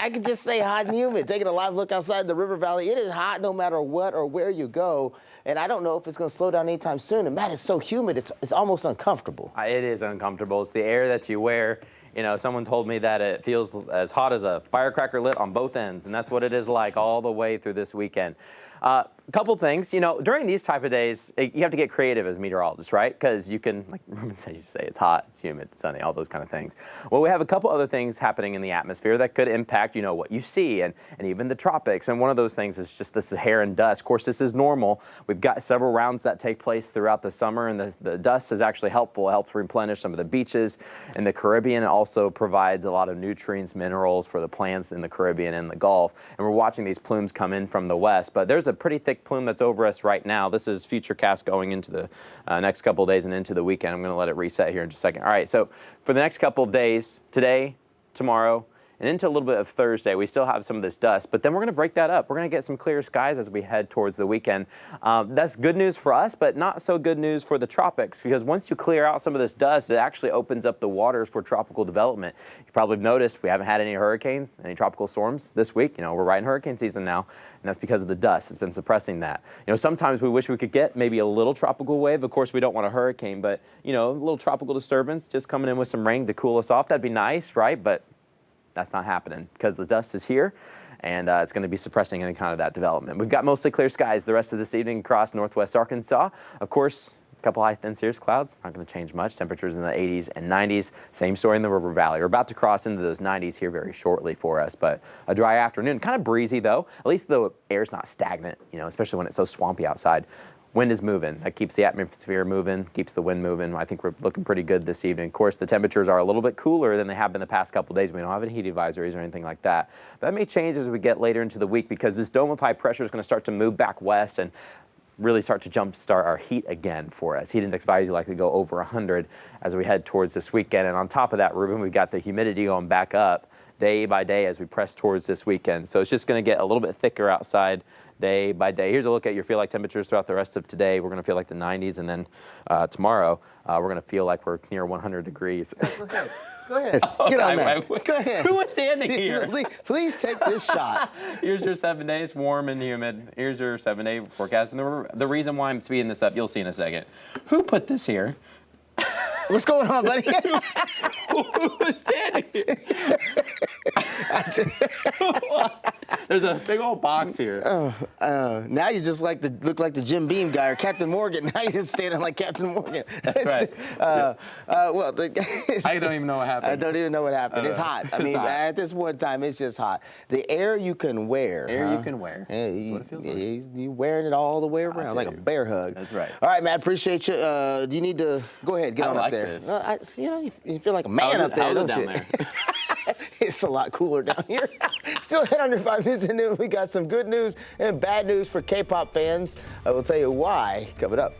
I could just say hot and humid. Taking a live look outside the river valley, it is hot no matter what or where you go. And I don't know if it's going to slow down anytime soon. And Matt, it's so humid, it's almost uncomfortable. It is uncomfortable. It's the air that you wear. You know, someone told me that it feels as hot as a firecracker lit on both ends, and that's what it is like all the way through this weekend. A couple things, you know, during these type of days, you have to get creative as meteorologists, right? Because you can, like Ruben said, you say it's hot, it's humid, it's sunny, all those kind of things. Well, we have a couple other things happening in the atmosphere that could impact, you know, what you see and even the tropics. And one of those things is just the Saharan dust. Of course, this is normal. We've got several rounds that take place throughout the summer, and the dust is actually helpful. It helps replenish some of the beaches in the Caribbean. It also provides a lot of nutrients, minerals for the plants in the Caribbean and the Gulf. And we're watching these plumes come in from the west, but there's a pretty thick plume that's over us right now. This is futurecast going into the next couple of days and into the weekend. I'm going to let it reset here in just a second. All right, so for the next couple of days, today, tomorrow, and into a little bit of Thursday, we still have some of this dust, but then we're going to break that up. We're going to get some clear skies as we head towards the weekend. That's good news for us, but not so good news for the tropics, because once you clear out some of this dust, it actually opens up the waters for tropical development. You probably have noticed we haven't had any hurricanes, any tropical storms this week. You know, we're right in hurricane season now, and that's because of the dust. It's been suppressing that. You know, sometimes we wish we could get maybe a little tropical wave. Of course, we don't want a hurricane, but, you know, a little tropical disturbance just coming in with some rain to cool us off. That'd be nice, right? But that's not happening because the dust is here, and it's going to be suppressing any kind of that development. We've got mostly clear skies the rest of this evening across northwest Arkansas. Of course, a couple high thin cirrus clouds, not going to change much. Temperatures in the 80s and 90s. Same story in the river valley. We're about to cross into those 90s here very shortly for us, but a dry afternoon. Kind of breezy though. At least the air's not stagnant, you know, especially when it's so swampy outside. Wind is moving. That keeps the atmosphere moving, keeps the wind moving. I think we're looking pretty good this evening. Of course, the temperatures are a little bit cooler than they have been the past couple of days. We don't have any heat advisories or anything like that. That may change as we get later into the week, because this dome of high pressure is going to start to move back west and really start to jumpstart our heat again for us. Heat index values likely go over 100 as we head towards this weekend. And on top of that, Ruben, we've got the humidity going back up day by day as we press towards this weekend. So it's just going to get a little bit thicker outside day by day. Here's a look at your feel-like temperatures throughout the rest of today. We're going to feel like the 90s, and then tomorrow we're going to feel like we're near 100 degrees. Go ahead. Get on that. Go ahead. Who was standing here? Please take this shot. Here's your 7 days, warm and humid. Here's your 7-day forecast. And the reason why I'm speeding this up, you'll see in a second. Who put this here? What's going on, buddy? Who was standing here? There's a big old box here. Now you just look like the Jim Beam guy or Captain Morgan. Now you're just standing like Captain Morgan. That's right. Well, I don't even know what happened. I don't even know what happened. It's hot. I mean, at this one time, it's just hot. The air you can wear. Air you can wear. Yeah, That's what it feels like. You wearing it all the way around, like a bear hug. That's right. All right, Matt, appreciate you. Do you need to go ahead, get on up there? You know, you feel like a man up there, don't you? There? It's a lot cooler down here. Still at under 5 minutes and noon, we got some good news and bad news for K-pop fans. I will tell you why coming up.